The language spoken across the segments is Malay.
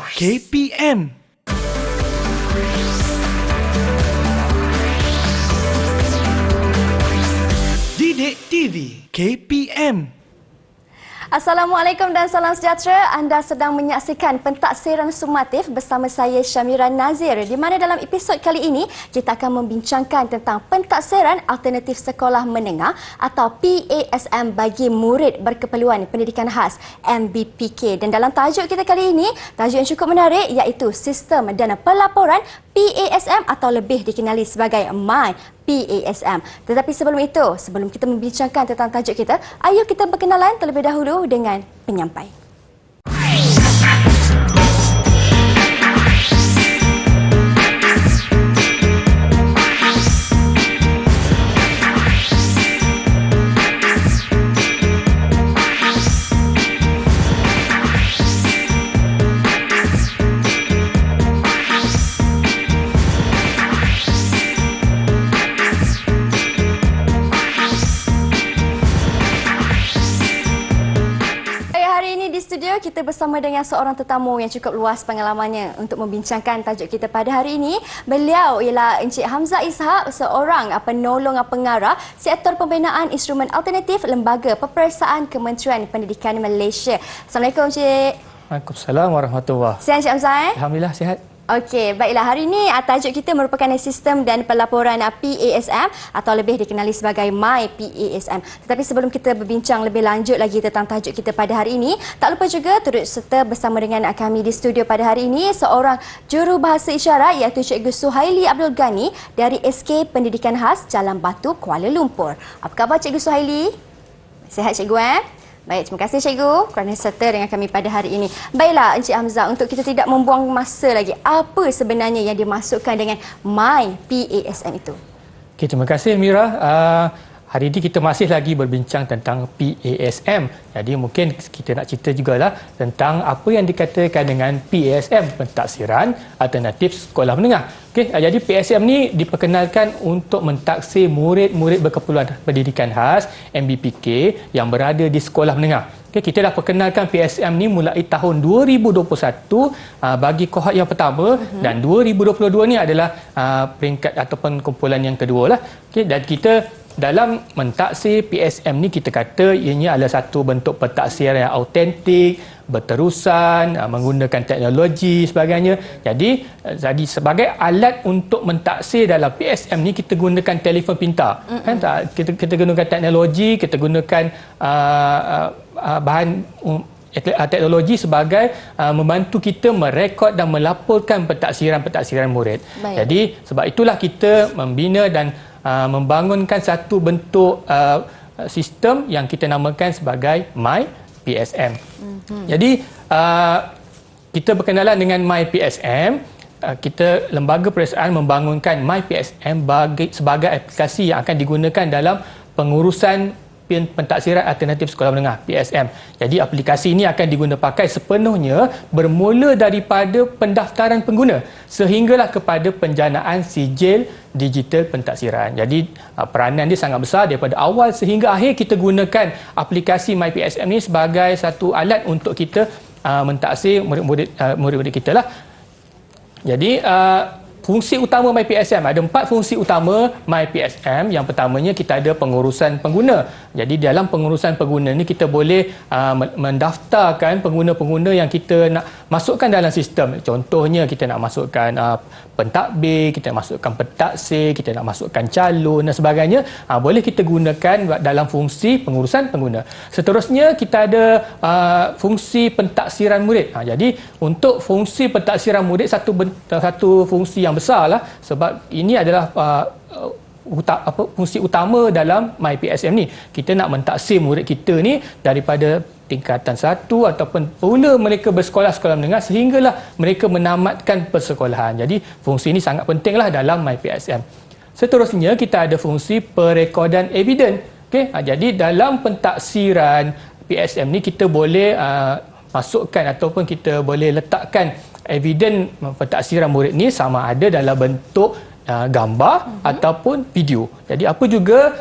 KPM. Didik TV KPM. Assalamualaikum dan salam sejahtera. Anda sedang menyaksikan pentaksiran sumatif bersama saya Syamira Nazir, di mana dalam episod kali ini kita akan membincangkan tentang pentaksiran alternatif sekolah menengah atau PASM bagi murid berkeperluan pendidikan khas MBPK. Dan dalam tajuk kita kali ini, tajuk yang cukup menarik iaitu sistem dan pelaporan PASM atau lebih dikenali sebagai My PASM. Tetapi sebelum itu, sebelum kita membincangkan tentang tajuk kita, ayo kita berkenalan terlebih dahulu dengan penyampai. Kita bersama dengan seorang tetamu yang cukup luas pengalamannya untuk membincangkan tajuk kita pada hari ini. Beliau ialah Encik Hamzah Ishak, seorang penolong pengarah Sektor Pembinaan Instrumen Alternatif Lembaga Peperiksaan Kementerian Pendidikan Malaysia. Assalamualaikum Encik. Waalaikumsalam warahmatullahi. Sihat Encik Hamzah? Alhamdulillah sihat. Okey, baiklah. Hari ini tajuk kita merupakan sistem dan pelaporan PASM atau lebih dikenali sebagai My PASM. Tetapi sebelum kita berbincang lebih lanjut lagi tentang tajuk kita pada hari ini, tak lupa juga turut serta bersama dengan kami di studio pada hari ini seorang jurubahasa isyarat iaitu Cikgu Suhaili Abdul Ghani dari SK Pendidikan Khas Jalan Batu, Kuala Lumpur. Apa khabar Cikgu Suhaili? Sihat Cikgu Baik, terima kasih Cikgu kerana serta dengan kami pada hari ini. Baiklah Encik Hamzah, untuk kita tidak membuang masa lagi, apa sebenarnya yang dimasukkan dengan My PASM itu? Okay, terima kasih Mira. Hari ini kita masih lagi berbincang tentang PASM. Jadi mungkin kita nak cerita jugalah tentang apa yang dikatakan dengan PASM, pentaksiran alternatif sekolah menengah. Okey, jadi PASM ni diperkenalkan untuk mentaksir murid-murid berkeperluan pendidikan khas MBPK yang berada di sekolah menengah. Okay, kita dah perkenalkan PASM ni mulai tahun 2021 bagi kohort yang pertama dan 2022 ni adalah peringkat ataupun kumpulan yang kedua lah. Okay, dan kita dalam mentaksir PASM ni kita kata ianya adalah satu bentuk pentaksiran yang autentik, berterusan, menggunakan teknologi sebagainya. Jadi sebagai alat untuk mentaksir dalam PASM ni kita gunakan telefon pintar. Kan, kita gunakan teknologi, kita gunakan bahan teknologi sebagai membantu kita merekod dan melaporkan pentaksiran murid. Baik. Jadi sebab itulah kita membina dan membangunkan satu bentuk sistem yang kita namakan sebagai My PASM. Jadi kita berkenalan dengan My PASM. Kita lembaga peperiksaan membangunkan My PASM sebagai aplikasi yang akan digunakan dalam pengurusan pentaksiran alternatif sekolah menengah PASM. Jadi aplikasi ini akan diguna pakai sepenuhnya bermula daripada pendaftaran pengguna sehinggalah kepada penjanaan sijil digital pentaksiran. Jadi peranan dia sangat besar daripada awal sehingga akhir. Kita gunakan aplikasi My PASM ini sebagai satu alat untuk kita mentaksir murid-murid kita lah. Jadi fungsi utama My PASM, ada 4 fungsi utama My PASM. Yang pertamanya kita ada pengurusan pengguna. Jadi dalam pengurusan pengguna ni kita boleh mendaftarkan pengguna-pengguna yang kita nak masukkan dalam sistem. Contohnya kita nak masukkan pentadbir, kita nak masukkan pentaksir, kita nak masukkan calon dan sebagainya. Boleh kita gunakan dalam fungsi pengurusan pengguna. Seterusnya kita ada fungsi pentaksiran murid. Jadi untuk fungsi pentaksiran murid satu fungsi yang besarlah sebab ini adalah fungsi utama dalam My PASM ni. Kita nak mentaksir murid kita ni daripada tingkatan 1 ataupun pula mereka bersekolah-sekolah menengah sehinggalah mereka menamatkan persekolahan. Jadi fungsi ini sangat pentinglah dalam My PASM. Seterusnya kita ada fungsi perekodan evidence. Okey, jadi dalam pentaksiran PASM ni kita boleh masukkan ataupun kita boleh letakkan evidence pentaksiran murid ni sama ada dalam bentuk gambar ataupun video. Jadi apa juga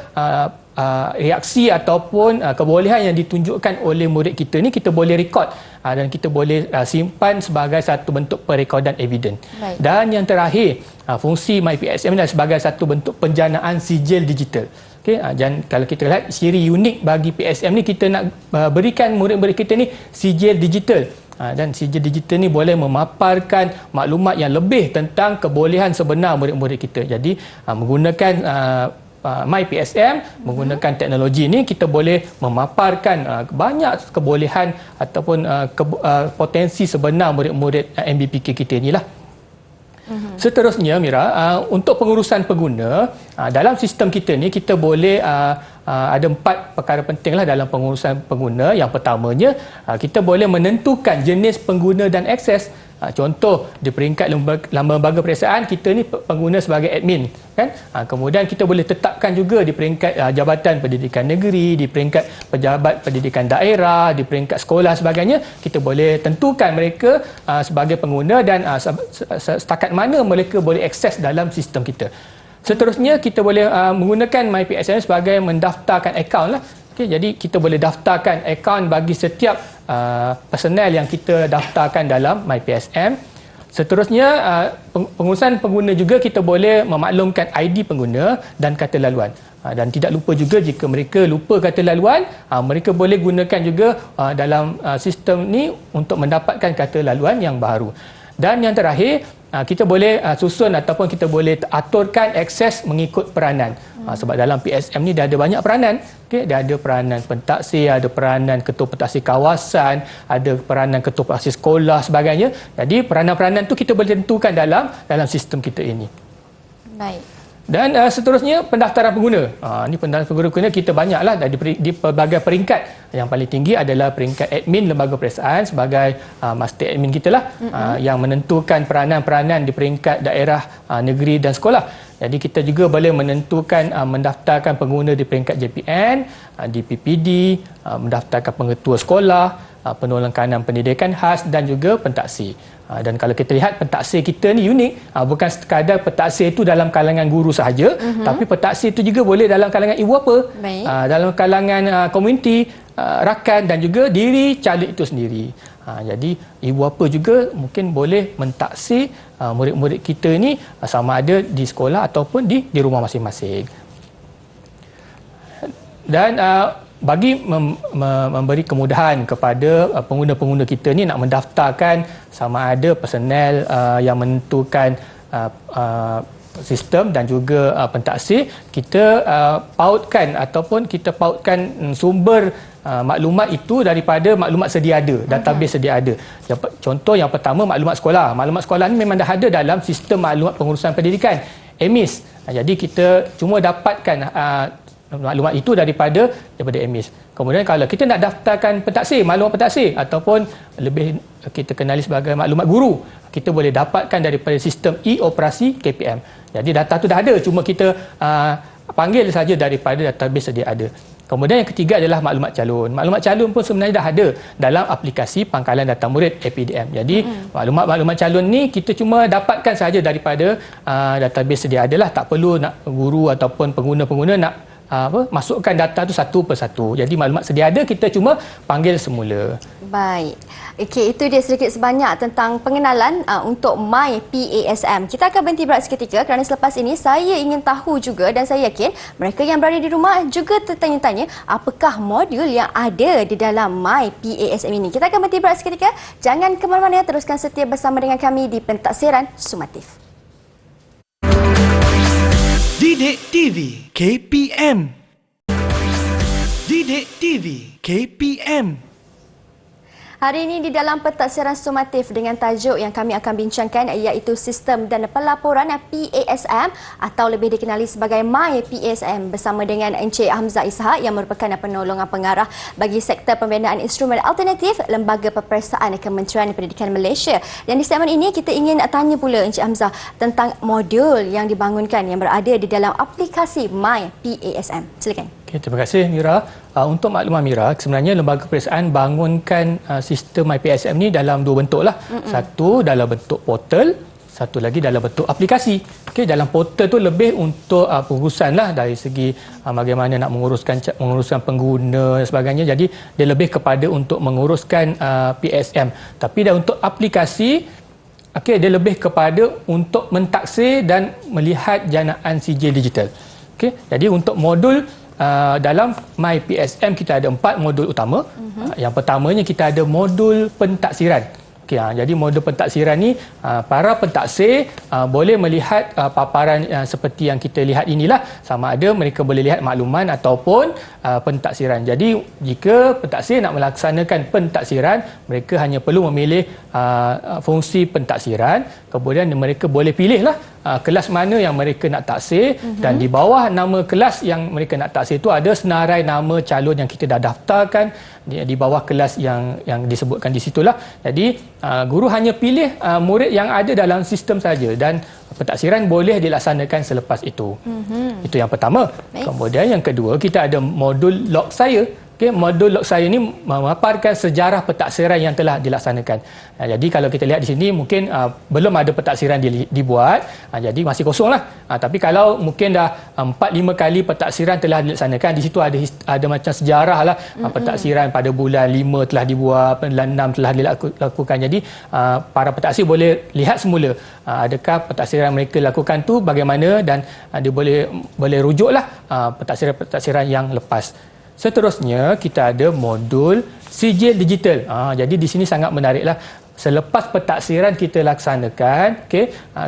reaksi ataupun kebolehan yang ditunjukkan oleh murid kita ni kita boleh rekod dan kita boleh simpan sebagai satu bentuk perekodan evidence. Dan yang terakhir, fungsi MyPSM adalah sebagai satu bentuk penjanaan sijil digital. Okey, dan kalau kita lihat ciri unik bagi PSM ni, kita nak berikan murid-murid kita ni sijil digital. Dan sijil digital ni boleh memaparkan maklumat yang lebih tentang kebolehan sebenar murid-murid kita. Jadi menggunakan MyPSM, menggunakan teknologi ini kita boleh memaparkan banyak kebolehan ataupun potensi sebenar murid-murid MBPK kita inilah. Seterusnya Mira, untuk pengurusan pengguna, dalam sistem kita ni kita boleh ada 4 perkara pentinglah dalam pengurusan pengguna. Yang pertamanya, kita boleh menentukan jenis pengguna dan akses. Contoh di peringkat lembaga periksaan, kita ni pengguna sebagai admin, kan? Kemudian kita boleh tetapkan juga di peringkat Jabatan Pendidikan Negeri, di peringkat Pejabat Pendidikan Daerah, di peringkat sekolah sebagainya, kita boleh tentukan mereka sebagai pengguna dan setakat mana mereka boleh akses dalam sistem kita. Seterusnya, kita boleh menggunakan MyPSM sebagai mendaftarkan akaun lah. Okay, jadi kita boleh daftarkan akaun bagi setiap personel yang kita daftarkan dalam MyPSM. Seterusnya, pengurusan pengguna juga kita boleh memaklumkan ID pengguna dan kata laluan. Dan tidak lupa juga jika mereka lupa kata laluan, mereka boleh gunakan juga dalam sistem ni untuk mendapatkan kata laluan yang baru. Dan yang terakhir, kita boleh susun ataupun kita boleh aturkan akses mengikut peranan. Sebab dalam PSM ni dia ada banyak peranan. Okay? Dia ada peranan pentaksir, ada peranan ketua pentaksir kawasan, ada peranan ketua pentaksir sekolah sebagainya. Jadi peranan-peranan tu kita boleh tentukan dalam sistem kita ini. Baik. Dan seterusnya pendaftaran pengguna. Ini pendaftaran pengguna kita banyaklah di pelbagai peringkat. Yang paling tinggi adalah peringkat admin lembaga periksaan sebagai master admin kita lah, yang menentukan peranan-peranan di peringkat daerah, negeri dan sekolah. Jadi kita juga boleh menentukan mendaftarkan pengguna di peringkat JPN, di PPD, mendaftarkan pengetua sekolah, penolong kanan pendidikan khas dan juga pentaksir. Dan kalau kita lihat pentaksir kita ni unik, bukan sekadar pentaksir itu dalam kalangan guru sahaja, tapi pentaksir itu juga boleh dalam kalangan ibu bapa, dalam kalangan komuniti, rakan dan juga diri caleg itu sendiri. Jadi ibu bapa juga mungkin boleh mentaksir murid-murid kita ni sama ada di sekolah ataupun di rumah masing-masing. Dan bagi memberi kemudahan kepada pengguna-pengguna kita ni nak mendaftarkan sama ada personel yang menentukan sistem dan juga pentaksir, kita pautkan ataupun kita pautkan sumber maklumat itu daripada maklumat sedia ada, database sedia ada. Contoh yang pertama, maklumat sekolah. Maklumat sekolah ni memang dah ada dalam sistem maklumat pengurusan pendidikan, EMIS. Jadi kita cuma dapatkan maklumat itu daripada EMIS. Kemudian kalau kita nak daftarkan pentaksir, maklumat pentaksir ataupun lebih kita kenali sebagai maklumat guru, kita boleh dapatkan daripada sistem e-operasi KPM. Jadi data tu dah ada, cuma kita panggil saja daripada database sedia ada. Kemudian yang ketiga adalah maklumat calon. Maklumat calon pun sebenarnya dah ada dalam aplikasi Pangkalan Data Murid APDM. Jadi maklumat calon ni kita cuma dapatkan saja daripada database sedia ada lah. Tak perlu nak guru ataupun pengguna-pengguna nak masukkan data tu satu persatu. Jadi maklumat sedia ada, kita cuma panggil semula. Baik. Okey, itu dia sedikit sebanyak tentang pengenalan untuk MyPASM. Kita akan berhenti berehat seketika kerana selepas ini saya ingin tahu juga dan saya yakin mereka yang berada di rumah juga tertanya-tanya apakah modul yang ada di dalam MyPASM ini. Kita akan berhenti berehat seketika. Jangan ke mana-mana, teruskan setia bersama dengan kami di Pentaksiran Sumatif. Didik TV KPM. Didik TV KPM. Hari ini di dalam Pentaksiran Sumatif dengan tajuk yang kami akan bincangkan iaitu Sistem dan Pelaporan PASM atau lebih dikenali sebagai MyPASM bersama dengan Encik Hamzah Ishak yang merupakan penolong pengarah bagi Sektor Pembinaan Instrumen Alternatif Lembaga Peperiksaan Kementerian Pendidikan Malaysia. Dan di segmen ini kita ingin tanya pula Encik Hamzah tentang modul yang dibangunkan yang berada di dalam aplikasi MyPASM. Silakan. Okay, terima kasih Mira. Untuk makluman Mira, sebenarnya Lembaga Peperiksaan bangunkan sistem MyPASM ni dalam dua bentuk lah. Satu dalam bentuk portal, satu lagi dalam bentuk aplikasi. Okey, dalam portal tu lebih untuk pengurusan lah dari segi bagaimana nak menguruskan pengguna dan sebagainya. Jadi dia lebih kepada untuk menguruskan PSM. Tapi dah untuk aplikasi, okey, dia lebih kepada untuk mentaksir dan melihat janaan sijil digital. Okey, jadi untuk modul dalam MyPSM kita ada 4 modul utama. Yang pertamanya kita ada modul pentaksiran. Okay, jadi modul pentaksiran ni para pentaksir boleh melihat paparan seperti yang kita lihat inilah, sama ada mereka boleh lihat makluman ataupun pentaksiran. Jadi jika pentaksir nak melaksanakan pentaksiran, mereka hanya perlu memilih fungsi pentaksiran, kemudian mereka boleh pilihlah kelas mana yang mereka nak taksir, dan di bawah nama kelas yang mereka nak taksir itu ada senarai nama calon yang kita dah daftarkan di bawah kelas yang disebutkan di situlah. Jadi guru hanya pilih murid yang ada dalam sistem saja, dan pentaksiran boleh dilaksanakan selepas itu. Itu yang pertama. Baik. Kemudian yang kedua, kita ada modul log saya. Okay, modul log saya ini memaparkan sejarah pentaksiran yang telah dilaksanakan. Jadi kalau kita lihat di sini mungkin belum ada pentaksiran dibuat, jadi masih kosong lah. Tapi kalau mungkin dah 4-5 kali pentaksiran telah dilaksanakan, di situ ada macam sejarah lah. Pentaksiran pada bulan 5 telah dibuat, bulan 6 telah dilakukan. Jadi para pentaksir boleh lihat semula adakah pentaksiran mereka lakukan tu bagaimana, dan dia boleh rujuklah pentaksiran yang lepas. Seterusnya kita ada modul sijil digital. Jadi di sini sangat menariklah. Selepas pentaksiran kita laksanakan,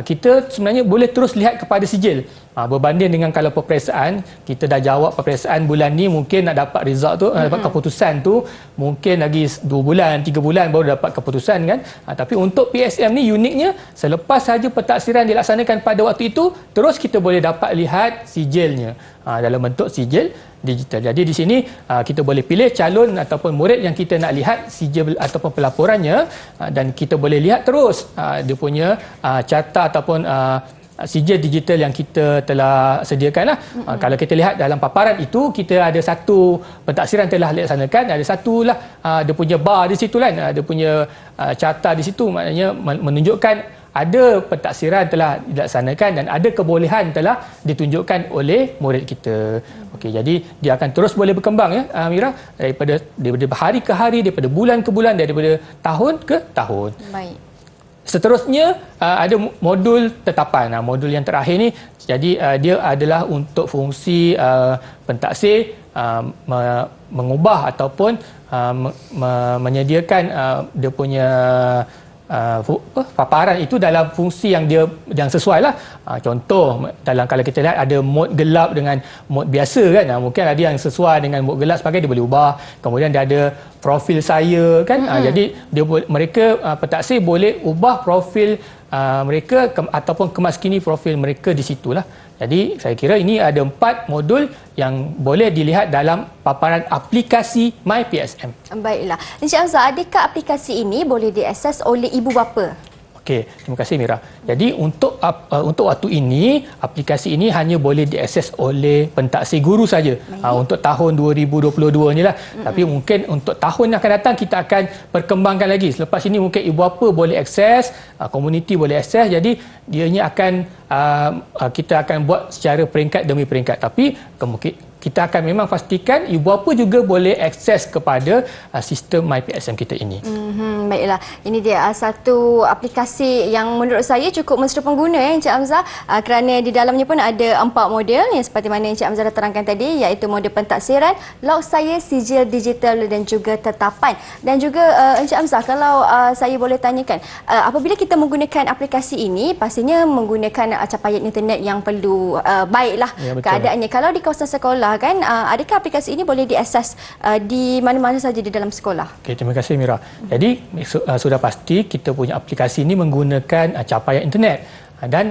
kita sebenarnya boleh terus lihat kepada sijil. Berbanding dengan kalau peperiksaan, kita dah jawab peperiksaan bulan ni, mungkin nak dapat result tu, dapat keputusan tu mungkin lagi 2 bulan, 3 bulan baru dapat keputusan kan. Tapi untuk PSM ni uniknya, selepas saja pentaksiran dilaksanakan pada waktu itu, terus kita boleh dapat lihat sijilnya dalam bentuk sijil digital. Jadi di sini kita boleh pilih calon ataupun murid yang kita nak lihat sijil ataupun pelaporannya, dan kita boleh lihat terus dia punya carta ataupun sijil digital yang kita telah sediakanlah. Kalau kita lihat dalam paparan itu, kita ada satu pentaksiran telah dilaksanakan, ada satulah dia punya bar di situ kan, dia punya carta di situ, maknanya menunjukkan ada pentaksiran telah dilaksanakan dan ada kebolehan telah ditunjukkan oleh murid kita. Okey, jadi dia akan terus boleh berkembang ya, Mira, daripada hari ke hari, daripada bulan ke bulan, daripada tahun ke tahun. Baik. Seterusnya ada modul tetapan. Modul yang terakhir ni, jadi dia adalah untuk fungsi pentaksir mengubah ataupun menyediakan dia punya paparan itu dalam fungsi yang sesuai lah. Contoh dalam kalau kita lihat ada mod gelap dengan mod biasa kan, mungkin ada yang sesuai dengan mod gelap sebagai dia boleh ubah. Kemudian dia ada profil saya kan, jadi mereka pentaksir boleh ubah profil mereka ataupun kemaskini profil mereka di situlah. Jadi saya kira ini ada 4 modul yang boleh dilihat dalam paparan aplikasi MyPSM. Baiklah. Encik Hamzah, adakah aplikasi ini boleh diakses oleh ibu bapa? Okey, terima kasih Mira. Jadi untuk waktu ini, aplikasi ini hanya boleh diakses oleh pentaksir guru saja. Untuk tahun 2022 ni lah. Tapi mungkin untuk tahun yang akan datang kita akan perkembangkan lagi. Selepas ini mungkin ibu bapa boleh akses, komuniti boleh akses. Jadi dianya akan kita akan buat secara peringkat demi peringkat. Tapi kita akan memang pastikan ibu bapa juga boleh akses kepada sistem MyPSM kita ini. Baiklah, ini dia satu aplikasi yang menurut saya cukup mesra pengguna Encik Hamzah, kerana di dalamnya pun ada 4 model yang seperti mana Encik Hamzah dah terangkan tadi, iaitu model pentaksiran, log saya, sijil digital dan juga tetapan. Dan juga Encik Hamzah, kalau saya boleh tanyakan, apabila kita menggunakan aplikasi ini, pastinya menggunakan capaian internet yang perlu baiklah keadaannya. Kalau di kawasan sekolah kan, adakah aplikasi ini boleh diakses di mana-mana saja di dalam sekolah? Okey, terima kasih Mira. Jadi sudah pasti kita punya aplikasi ini menggunakan capaian internet.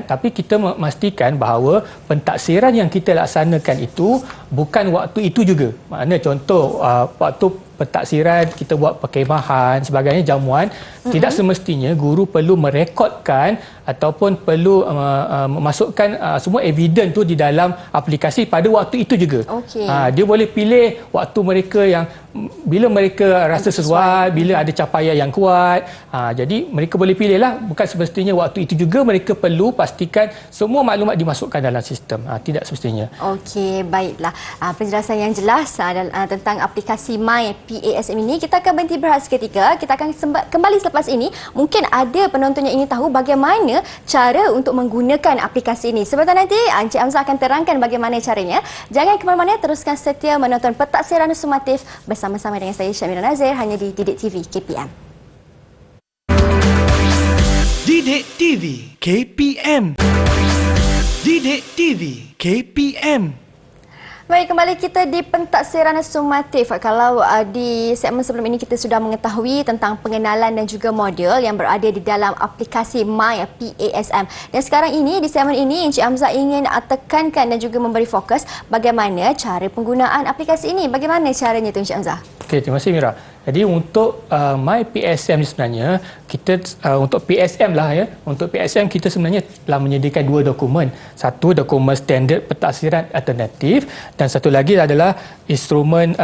Tapi kita memastikan bahawa pentaksiran yang kita laksanakan itu bukan waktu itu juga. Maknanya contoh waktu pentaksiran, kita buat perkemahan, sebagainya, jamuan, tidak semestinya guru perlu merekodkan ataupun perlu memasukkan semua evidence tu di dalam aplikasi pada waktu itu juga. Okey. Dia boleh pilih waktu mereka yang bila mereka rasa sesuai, bila ada capaian yang kuat. Jadi mereka boleh pilih lah. Bukan semestinya waktu itu juga mereka perlu pastikan semua maklumat dimasukkan dalam sistem. Tidak semestinya. Okey, baiklah. Penjelasan yang jelas tentang aplikasi My PASM ini. Kita akan berhenti berehat seketika. Kita akan kembali selepas ini. Mungkin ada penonton yang ingin tahu bagaimana cara untuk menggunakan aplikasi ini. Sebentar nanti Encik Hamzah akan terangkan bagaimana caranya. Jangan ke mana-mana, teruskan setia menonton Pentaksiran Sumatif bersama-sama dengan saya Syamira Nazir hanya di Didik TV KPM. Didik TV KPM. Didik TV KPM. Baik, kembali kita di Pentaksiran Sumatif. Kalau di segmen sebelum ini kita sudah mengetahui tentang pengenalan dan juga modul yang berada di dalam aplikasi My PASM. Dan sekarang ini, di segmen ini, Encik Hamzah ingin tekankan dan juga memberi fokus bagaimana cara penggunaan aplikasi ini. Bagaimana caranya tu, Encik Hamzah? Okey, terima kasih Mira. Jadi untuk My PASM ni sebenarnya kita untuk PASM lah ya. Untuk PASM kita sebenarnya telah menyediakan dua dokumen. Satu dokumen standard pentaksiran alternatif dan satu lagi adalah instrumen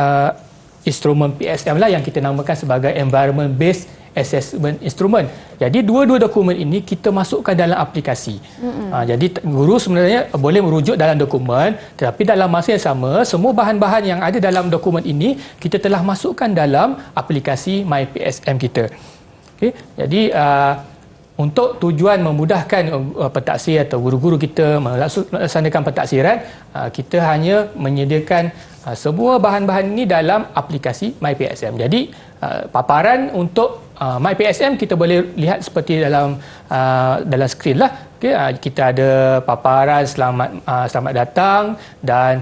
PASM lah yang kita namakan sebagai Environment Based Assessment Instrument. Jadi dua-dua dokumen ini kita masukkan dalam aplikasi. Jadi guru sebenarnya boleh merujuk dalam dokumen, tetapi dalam masa yang sama semua bahan-bahan yang ada dalam dokumen ini kita telah masukkan dalam aplikasi My PASM kita. Okay? Jadi untuk tujuan memudahkan pentaksir atau guru-guru kita melaksanakan pentaksiran, kita hanya menyediakan semua bahan-bahan ini dalam aplikasi My PASM. Jadi paparan untuk My PASM kita boleh lihat seperti dalam skrin lah. Okay, kita ada paparan selamat datang dan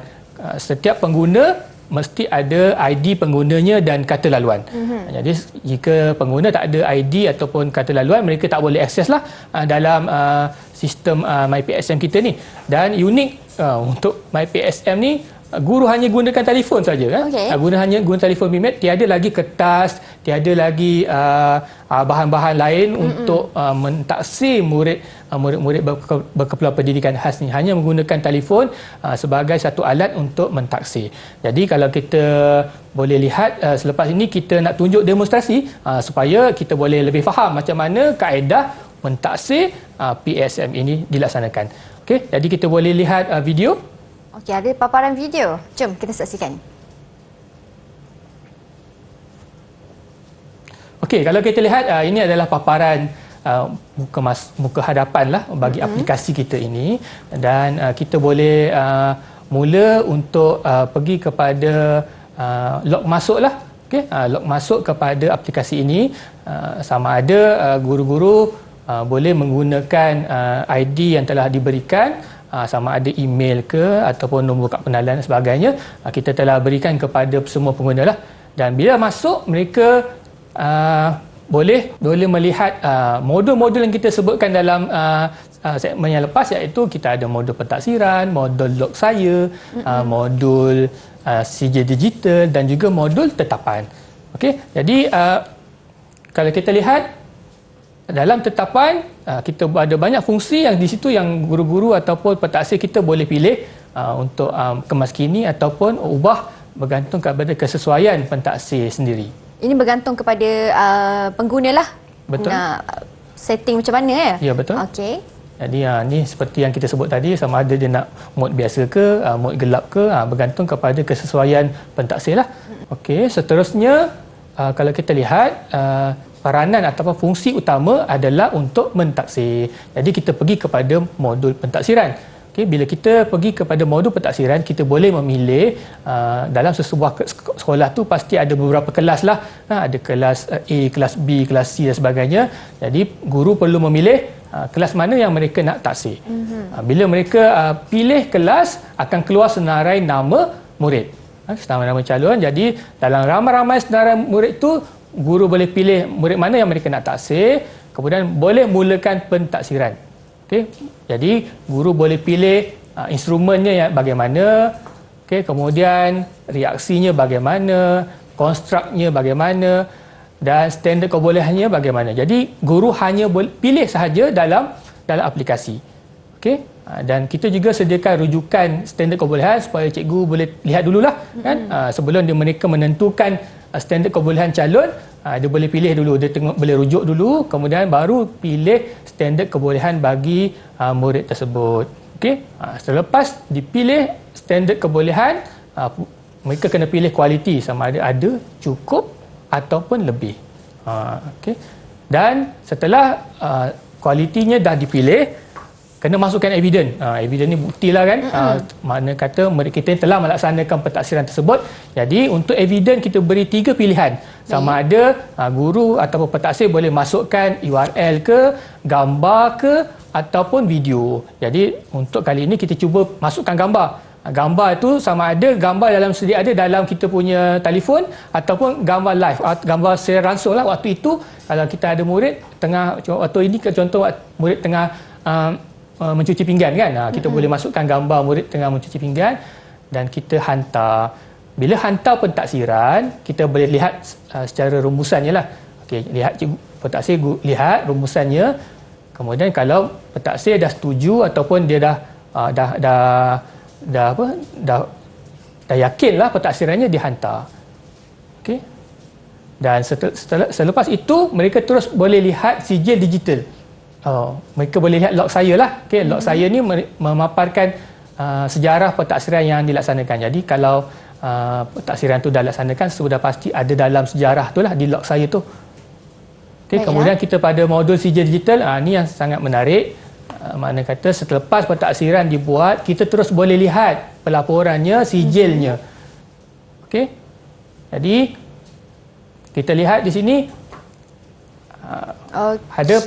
setiap pengguna mesti ada ID penggunanya dan kata laluan. Jadi jika pengguna tak ada ID ataupun kata laluan, mereka tak boleh akses lah dalam sistem My PASM kita ni. Dan unik untuk My PASM ni, guru hanya gunakan telefon saja. Okay. Hanya guna telefon bimbit, tiada lagi kertas, tiada lagi bahan-bahan lain untuk mentaksir murid-murid berkeperluan pendidikan khas ni. Hanya menggunakan telefon sebagai satu alat untuk mentaksir. Jadi kalau kita boleh lihat selepas ini kita nak tunjuk demonstrasi supaya kita boleh lebih faham macam mana kaedah mentaksir PASM ini dilaksanakan. Okey, jadi kita boleh lihat video. Okey, ada paparan video. Jom kita saksikan. Okey, kalau kita lihat ini adalah paparan muka hadapan lah bagi aplikasi kita ini, dan kita boleh mula untuk pergi kepada log masuk lah. Okey, log masuk kepada aplikasi ini, sama ada guru-guru boleh menggunakan ID yang telah diberikan, sama ada email ke ataupun nombor kad pengenalan dan sebagainya, kita telah berikan kepada semua pengguna lah. Dan bila masuk, mereka boleh melihat modul-modul yang kita sebutkan dalam segmen yang lepas, iaitu kita ada modul pentaksiran, modul log saya, modul CJ digital dan juga modul tetapan. Okey, jadi kalau kita lihat dalam tetapan, kita ada banyak fungsi yang di situ yang guru-guru ataupun pentaksir kita boleh pilih untuk kemaskini ataupun ubah bergantung kepada kesesuaian pentaksir sendiri. Ini bergantung kepada pengguna lah. Betul. Nak setting macam mana ya? Ya, betul. Okey. Jadi ni seperti yang kita sebut tadi, sama ada dia nak mode biasa ke, mode gelap ke, bergantung kepada kesesuaian pentaksir lah. Okey, seterusnya kalau kita lihat peranan ataupun fungsi utama adalah untuk mentaksir. Jadi kita pergi kepada modul pentaksiran. Okay, bila kita pergi kepada modul pentaksiran, kita boleh memilih dalam sesebuah sekolah tu pasti ada beberapa kelas lah. Ada kelas A, kelas B, kelas C dan sebagainya. Jadi guru perlu memilih kelas mana yang mereka nak taksir. Bila mereka pilih kelas, akan keluar senarai nama murid. Senarai nama calon. Jadi dalam ramai-ramai senarai murid tu, guru boleh pilih murid mana yang mereka nak taksir, kemudian boleh mulakan pentaksiran. Okey, jadi guru boleh pilih instrumennya yang bagaimana, okey, kemudian reaksinya bagaimana, konstruknya bagaimana dan standard kebolehannya bagaimana. Jadi guru hanya pilih sahaja dalam aplikasi. Okey, dan kita juga sediakan rujukan standard kebolehan supaya cikgu boleh lihat dululah kan, sebelum mereka menentukan standard kebolehan calon, dia boleh pilih dulu, dia boleh rujuk dulu, kemudian baru pilih standard kebolehan bagi murid tersebut. Okey, selepas dipilih standard kebolehan, mereka kena pilih kualiti sama ada cukup ataupun lebih. Okey, dan setelah kualitinya dah dipilih, kena masukkan evidence. Evidence ni buktilah kan. Mana kata kita telah melaksanakan pentaksiran tersebut. Jadi untuk evidence kita beri 3 pilihan. Sama ada guru ataupun pentaksir boleh masukkan URL ke, gambar ke ataupun video. Jadi untuk kali ini kita cuba masukkan gambar. Gambar itu sama ada gambar dalam sedia ada dalam kita punya telefon ataupun gambar live, gambar secara langsung lah. Waktu itu kalau kita ada murid tengah, waktu ini contoh murid tengah mencuci pinggan kan, kita boleh masukkan gambar murid tengah mencuci pinggan dan kita hantar. Bila hantar pentaksiran, kita boleh lihat secara rumusannya lah. Okey, lihat pentaksir lihat rumusannya. Kemudian kalau pentaksir dah setuju ataupun dia dah yakinlah pentaksirannya dihantar. Okey. Dan selepas itu mereka terus boleh lihat sijil digital. Mereka boleh lihat log saya lah. Okey, log saya ni memaparkan sejarah pentaksiran yang dilaksanakan. Jadi kalau pentaksiran tu dah dilaksanakan, sudah pasti ada dalam sejarah tu lah di log saya tu. Okey, kemudian kita pada modul sijil digital, ni yang sangat menarik. Makna kata selepas pentaksiran dibuat, kita terus boleh lihat pelaporannya, sijilnya. Okey. Jadi kita lihat di sini ada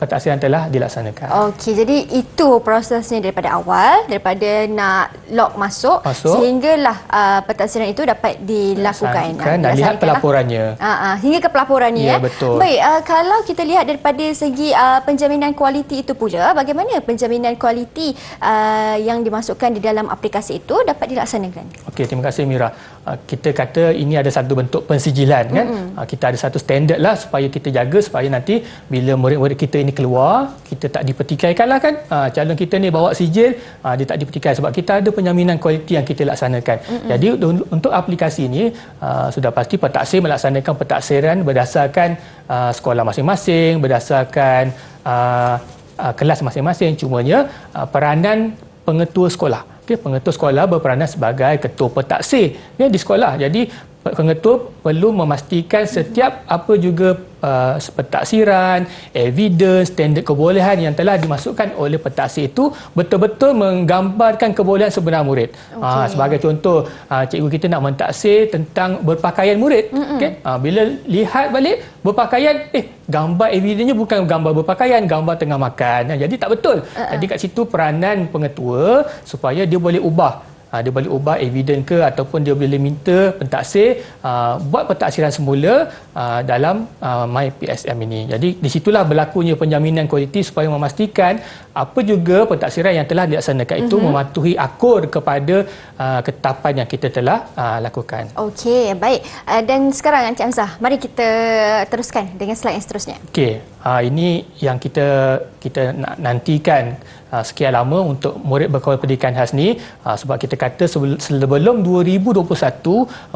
pentaksiran telah dilaksanakan. Okey, jadi itu prosesnya daripada awal, daripada nak log masuk sehinggalah pentaksiran itu dapat dilakukan. Dan lihat pelaporannya. Hingga ke pelaporannya. Ya, betul. Baik, kalau kita lihat daripada segi penjaminan kualiti itu pula, bagaimana penjaminan kualiti yang dimasukkan di dalam aplikasi itu dapat dilaksanakan? Okey, terima kasih Mira. Kita kata ini ada satu bentuk pensijilan kan. Kita ada satu standard lah supaya kita jaga supaya nanti bila murid-murid kita ini keluar, kita tak dipertikaikan lah kan. Calon kita ni bawa sijil, dia tak dipertikai sebab kita ada penjaminan kualiti yang kita laksanakan. Jadi untuk aplikasi ini sudah pasti pentaksir melaksanakan pentaksiran berdasarkan sekolah masing-masing, berdasarkan kelas masing-masing. Cumanya peranan pengetua sekolah. Okay, pengetua sekolah berperanan sebagai ketua pentaksir di sekolah. Jadi pengetua perlu memastikan setiap apa juga pentaksiran, evidence, standard kebolehan yang telah dimasukkan oleh pentaksir itu betul-betul menggambarkan kebolehan sebenar murid. Sebagai contoh, cikgu kita nak mentaksir tentang berpakaian murid. Okay? Bila lihat balik berpakaian, gambar evidennya bukan gambar berpakaian, gambar tengah makan. Jadi tak betul. Jadi kat situ peranan pengetua supaya dia boleh ubah. Dia boleh ubah evidence ke ataupun dia boleh minta pentaksir buat pentaksiran semula dalam My PSM ini. Jadi di situlah berlakunya penjaminan kualiti supaya memastikan apa juga pentaksiran yang telah dilaksanakan itu mematuhi akur kepada ketetapan yang kita telah lakukan. Okey, baik. Dan sekarang Encik Hamzah, mari kita teruskan dengan slide yang seterusnya. Okey, ini yang kita nantikan sekian lama untuk murid berkawal pendidikan khas ni, sebab kita kata sebelum 2021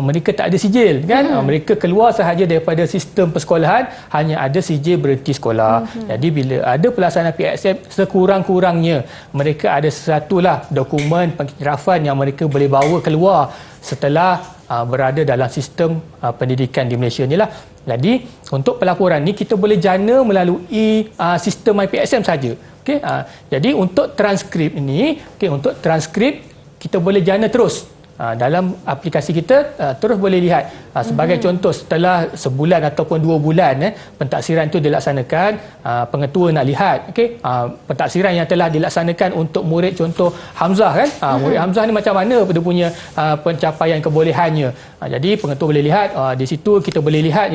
mereka tak ada sijil kan. Mereka keluar sahaja daripada sistem persekolahan, hanya ada sijil berhenti sekolah. Jadi bila ada pelaksanaan PSM, sekurang-kurangnya mereka ada satulah dokumen pengiktirafan yang mereka boleh bawa keluar setelah berada dalam sistem pendidikan di Malaysia ni lah. Jadi untuk pelaporan ni kita boleh jana melalui sistem MyPSM saja. Okey, jadi untuk transkrip ini, untuk transkrip kita boleh jana terus dalam aplikasi kita, terus boleh lihat. Sebagai contoh, setelah sebulan ataupun 2 bulan pentaksiran itu dilaksanakan, pengetua nak lihat pentaksiran yang telah dilaksanakan untuk murid contoh Hamzah kan. Murid Hamzah ni macam mana dia punya pencapaian kebolehannya. Jadi pengetua boleh lihat, di situ kita boleh lihat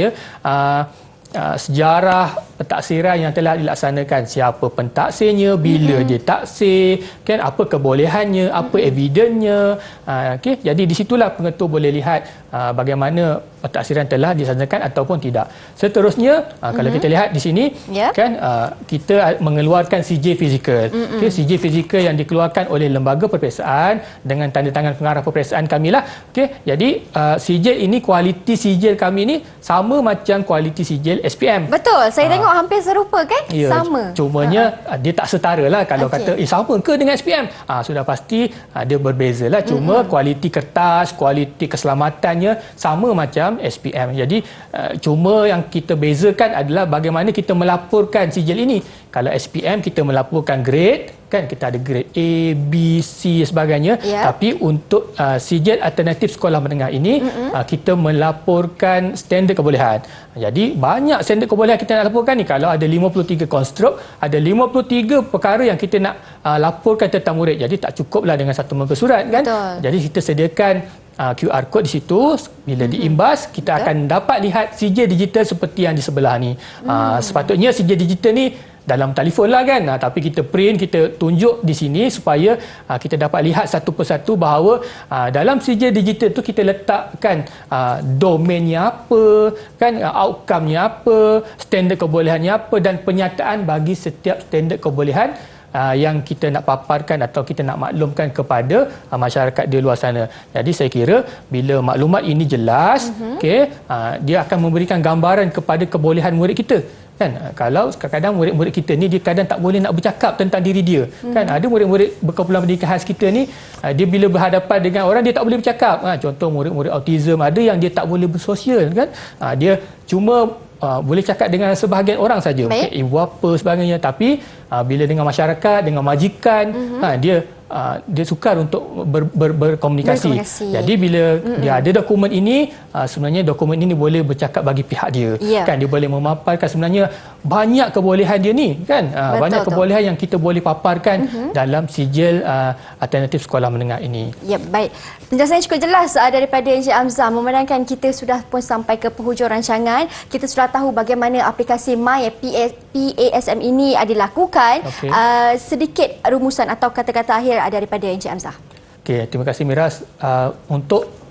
sejarah pentaksiran yang telah dilaksanakan, siapa pentaksirnya, bila dia taksir kan, apa kebolehannya, apa evidennya. Jadi di situlah pengetua boleh lihat bagaimana pentaksiran telah dilaksanakan ataupun tidak. Seterusnya kalau kita lihat di sini kan kita mengeluarkan CJ fizikal. Okay, CJ fizikal yang dikeluarkan oleh lembaga peperiksaan dengan tanda tangan pengarah peperiksaan kami lah. Okey, jadi sijil ini, kualiti sijil kami ni sama macam kualiti sijil SPM. Betul, saya tengok hampir serupa kan? Ya, sama. Cumanya dia tak setara lah kalau kata sama ke dengan SPM. Sudah pasti dia berbeza lah. Cuma kualiti kertas, kualiti keselamatannya sama macam SPM. Jadi cuma yang kita bezakan adalah bagaimana kita melaporkan sijil ini. Kalau SPM kita melaporkan grade, kan kita ada grade A, B, C sebagainya. Tapi untuk sijil alternatif sekolah menengah ini kita melaporkan standard kebolehan. Jadi banyak standard kebolehan kita nak laporkan ni. Kalau ada 53 konstruk, ada 53 perkara yang kita nak laporkan tentang murid. Jadi tak cukuplah dengan satu muka surat kan. Jadi kita sediakan QR code di situ. Bila diimbas, kita akan dapat lihat sijil digital seperti yang di sebelah ni. Sepatutnya sijil digital ni dalam telefon lah kan, tapi kita print, kita tunjuk di sini supaya kita dapat lihat satu persatu bahawa dalam sijil digital tu kita letakkan domainnya apa, kan, outcome-nya apa, standard kebolehannya apa dan penyataan bagi setiap standard kebolehan yang kita nak paparkan atau kita nak maklumkan kepada masyarakat di luar sana. Jadi saya kira bila maklumat ini jelas, dia akan memberikan gambaran kepada kebolehan murid kita. Kan, kalau kadang-kadang murid-murid kita ni dia kadang tak boleh nak bercakap tentang diri dia. Kan ada murid-murid berkumpulan pendidikan khas kita ni, dia bila berhadapan dengan orang dia tak boleh bercakap. Contoh murid-murid autism, ada yang dia tak boleh bersosial kan. Dia cuma boleh cakap dengan sebahagian orang saja, ibu apa sebagainya, tapi bila dengan masyarakat, dengan majikan, dia sukar untuk berkomunikasi. Jadi bila dia ada dokumen ini, sebenarnya dokumen ini boleh bercakap bagi pihak dia. Kan dia boleh memaparkan sebenarnya banyak kebolehan dia ni kan. Banyak kebolehan yang kita boleh paparkan dalam sijil alternatif sekolah menengah ini. Ya, baik. Penjelasan cukup jelas daripada Encik Hamzah. Memandangkan kita sudah pun sampai ke penghujung rancangan, kita sudah tahu bagaimana aplikasi My PASM ini dilakukan. Sedikit rumusan atau kata-kata akhir daripada Encik Hamzah. Okey, terima kasih Miras. Untuk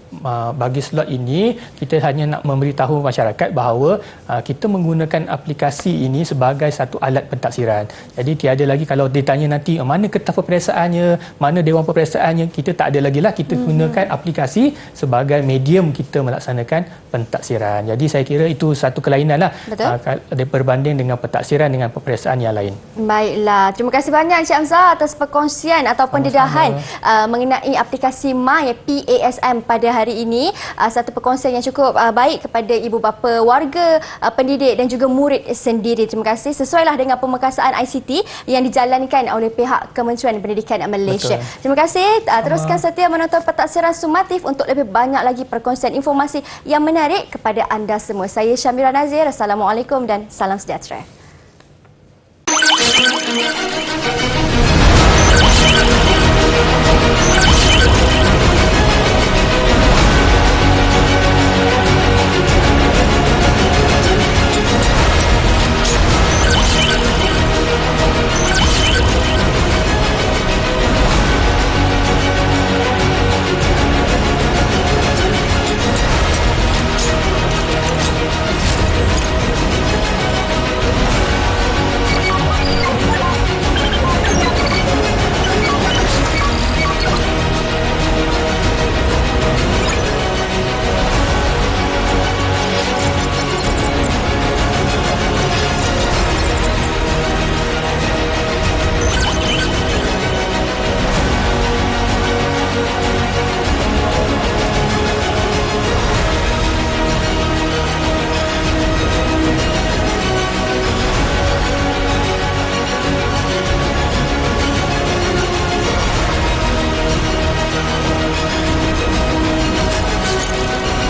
bagi slot ini kita hanya nak memberitahu masyarakat bahawa kita menggunakan aplikasi ini sebagai satu alat pentaksiran. Jadi tiada lagi kalau ditanya nanti mana kertas peperiksaannya, mana dewan peperiksaannya, kita tak ada lagi lah. Kita gunakan aplikasi sebagai medium kita melaksanakan pentaksiran. Jadi saya kira itu satu kelainan lah berbanding dengan pentaksiran dengan peperiksaan yang lain. Baiklah, terima kasih banyak Encik Hamzah atas perkongsian atau pendedahan mengenai aplikasi My PASM pada hari ini. Satu perkongsian yang cukup baik kepada ibu bapa, warga, pendidik dan juga murid sendiri. Terima kasih. Sesuailah dengan pemekasaan ICT yang dijalankan oleh pihak Kementerian Pendidikan Malaysia. Terima kasih. Teruskan setia menonton Pentaksiran Sumatif untuk lebih banyak lagi perkongsian informasi yang menarik kepada anda semua. Saya Syamira Nazir. Assalamualaikum dan salam sejahtera.